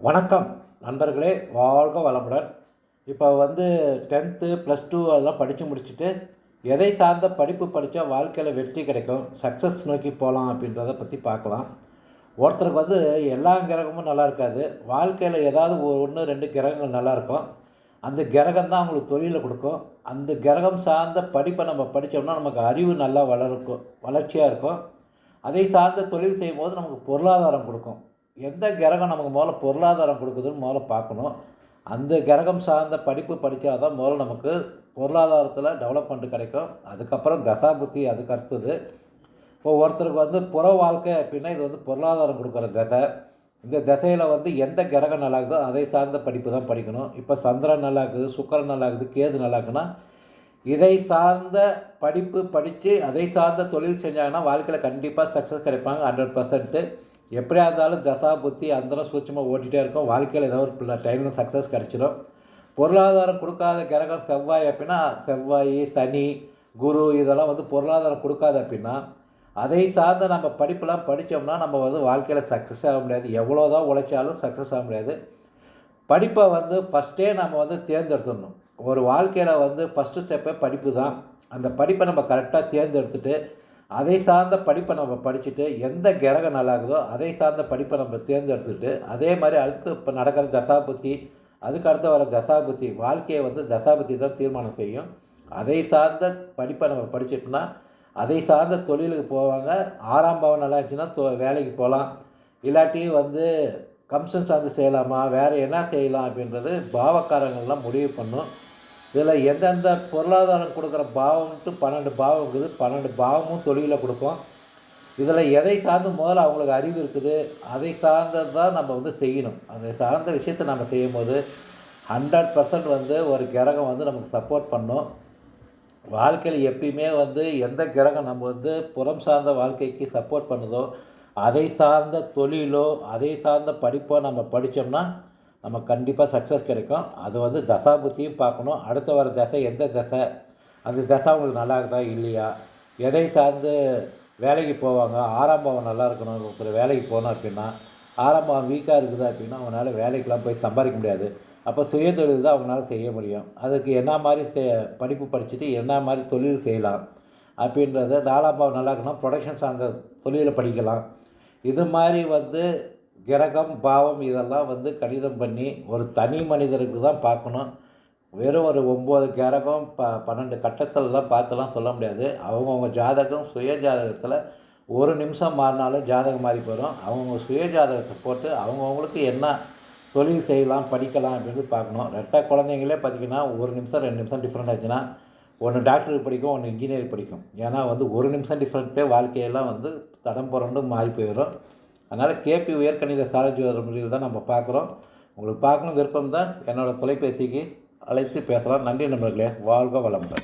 வணக்கம் நண்பர்களே, வாழ்க வளமுடன். இப்போ 10th +2 எல்லாம் படித்து முடிச்சுட்டு எதை சார்ந்த படிப்பு படித்தா வாழ்க்கையில் வெற்றி கிடைக்கும், சக்ஸஸ் நோக்கி போகலாம் அப்படின்றத பற்றி பார்க்கலாம். ஒருத்தருக்கு எல்லா கிரகமும் நல்லா இருக்காது. வாழ்க்கையில் ஏதாவது ஒன்று ரெண்டு கிரகங்கள் நல்லாயிருக்கும். அந்த கிரகம் தான் அவங்களுக்கு தொழிலை கொடுக்கும். அந்த கிரகம் சார்ந்த படிப்பை நம்ம படித்தோம்னா நமக்கு அறிவு நல்லா வளர்ச்சியாக இருக்கும். அதை சார்ந்த தொழில் செய்யும்போது நமக்கு பொருளாதாரம் கொடுக்கும். எந்த கிரகம் நமக்கு முதல்ல பொருளாதாரம் கொடுக்குதுன்னு முதல்ல பார்க்கணும். அந்த கிரகம் சார்ந்த படிப்பு படித்தா தான் முதல்ல நமக்கு பொருளாதாரத்தில் டெவலப்மெண்ட் கிடைக்கும். அதுக்கப்புறம் தசாபுத்தி அதுக்கு அடுத்தது. இப்போ ஒருத்தருக்கு புற வாழ்க்கை அப்படின்னா இது பொருளாதாரம் கொடுக்குற தசை. இந்த தசையில் எந்த கிரகம் நல்லா இருக்குதோ அதை சார்ந்த படிப்பு தான் படிக்கணும். இப்போ சந்திரன் நல்லா இருக்குது, சுக்கிரன் நல்லா இருக்குது, கேது நல்லா இருக்குன்னா இதை சார்ந்த படிப்பு படித்து அதை சார்ந்த தொழில் செஞ்சாங்கன்னா வாழ்க்கையில் கண்டிப்பாக சக்ஸஸ் கிடைப்பாங்க 100%. எப்படியா இருந்தாலும் தசா புத்தி அந்தரம் சூட்சமாக ஓட்டிகிட்டே இருக்கும். வாழ்க்கையில் ஏதோ ஒரு டைமில் சக்ஸஸ் கிடச்சிடும். பொருளாதாரம் கொடுக்காத கிரகம் செவ்வாய் அப்படின்னா செவ்வாய், சனி, குரு இதெல்லாம் பொருளாதாரம் கொடுக்காது அப்படின்னா அதை சார்ந்த நம்ம படிப்பெல்லாம் படித்தோம்னா நம்ம வாழ்க்கையில் சக்ஸஸ் ஆக முடியாது. எவ்வளோ தான் உழைச்சாலும் சக்ஸஸ் ஆக முடியாது. படிப்பை ஃபஸ்ட்டே நம்ம தேர்ந்தெடுத்துடணும். ஒரு வாழ்க்கையில் ஃபஸ்ட்டு ஸ்டெப்பே படிப்பு தான். அந்த படிப்பை நம்ம கரெக்டாக தேர்ந்தெடுத்துட்டு அதை சார்ந்த படிப்பை நம்ம படிச்சுட்டு எந்த கிரகம் நல்லாகுதோ அதை சார்ந்த படிப்பை நம்ம தேர்ந்தெடுத்துட்டு அதே மாதிரி அதுக்கு இப்போ நடக்கிற தசாபுத்தி அதுக்கு அடுத்து வர தசாபுத்தி வாழ்க்கையை தசாபுத்தி தான் தீர்மானம் செய்யும். அதை சார்ந்த படிப்பை நம்ம படிச்சிட்டோம்னா அதை சார்ந்த தொழிலுக்கு போவாங்க. 6ஆம் பாவம் நல்லா இருந்துச்சுன்னா வேலைக்கு போகலாம். இல்லாட்டி கம்சன் சார்ந்து செய்யலாமா, வேறு என்ன செய்யலாம் அப்படின்றது பாவக்காரங்கள்லாம் முடிவு பண்ணும். இதில் எந்தெந்த பொருளாதாரம் கொடுக்குற பாவம்ட்டு 12 பாவம் இருக்குது. 12 பாவமும் தொழிலை கொடுக்கும். இதில் எதை சார்ந்து முதல்ல அவங்களுக்கு அறிவு இருக்குது, அதை சார்ந்தது தான் நம்ம செய்யணும். அதை சார்ந்த விஷயத்தை நம்ம செய்யும்போது 100% ஒரு கிரகம் நமக்கு சப்போர்ட் பண்ணும். வாழ்க்கையில் எப்பயுமே எந்த கிரகம் நம்ம புறம் சார்ந்த வாழ்க்கைக்கு சப்போர்ட் பண்ணுதோ அதை சார்ந்த தொழிலோ அதை சார்ந்த படிப்போ நம்ம படித்தோம்னா நம்ம கண்டிப்பாக சக்ஸஸ் கிடைக்கும். அது தசாபுத்தியும் பார்க்கணும். அடுத்த வர தசை எந்த தசை, அந்த தசை அவங்களுக்கு நல்லா இருக்குதா இல்லையா, எதை சார்ந்து வேலைக்கு போவாங்க. 6ஆம் பாவம் நல்லா இருக்கணும். ஒருத்தர் வேலைக்கு போகணும் அப்படின்னா 6ஆம் பாவம் வீக்காக இருக்குது அப்படின்னா அவங்களால வேலைக்கெலாம் போய் சம்பாதிக்க முடியாது. அப்போ சுயதொழில் தான் அவங்களால செய்ய முடியும். அதுக்கு என்ன மாதிரி படிப்பு படிச்சுட்டு என்ன மாதிரி தொழில் செய்யலாம் அப்படின்றத 4ஆம் பாவம் நல்லா இருக்கணும். ப்ரொடக்ஷன் சார்ந்த தொழிலை படிக்கலாம். இது மாதிரி கிரகம் பாவம் இதெல்லாம் கணிதம் பண்ணி ஒரு தனி மனிதருக்கு தான் பார்க்கணும். வெறும் ஒரு 9 கிரகம் 12 கட்டத்திலலாம் பார்த்துலாம் சொல்ல முடியாது. அவங்கவுங்க ஜாதகம் சுய ஜாதகத்தில் ஒரு நிமிஷம் மாறினாலும் ஜாதகம் மாறி போயிடும். அவங்கவுங்க சுய ஜாதகத்தை போட்டு அவங்கவுங்களுக்கு என்ன தொழில் செய்யலாம் படிக்கலாம் அப்படின்னு பார்க்கணும். ரெட்டை குழந்தைங்களே பார்த்திங்கன்னா 1 நிமிஷம் 2 நிமிஷம் டிஃப்ரெண்ட் ஆச்சுன்னா ஒன்று டாக்டருக்கு படிக்கும், ஒன்று இன்ஜினியரிங் படிக்கும். ஏன்னா 1 நிமிஷம் டிஃப்ரெண்ட்டே வாழ்க்கையெல்லாம் தடம் புரண்டு மாறி போயிடும். அதனால் கேபி உயர்கணித சாலஜி வர முறையில் தான் நம்ம பார்க்குறோம். உங்களுக்கு பார்க்கணும் விருப்பம் தான் என்னோடய தொலைபேசிக்கு அழைத்து பேசலாம். நன்றி நண்பர்களே, வாழ்க வளமுடன்.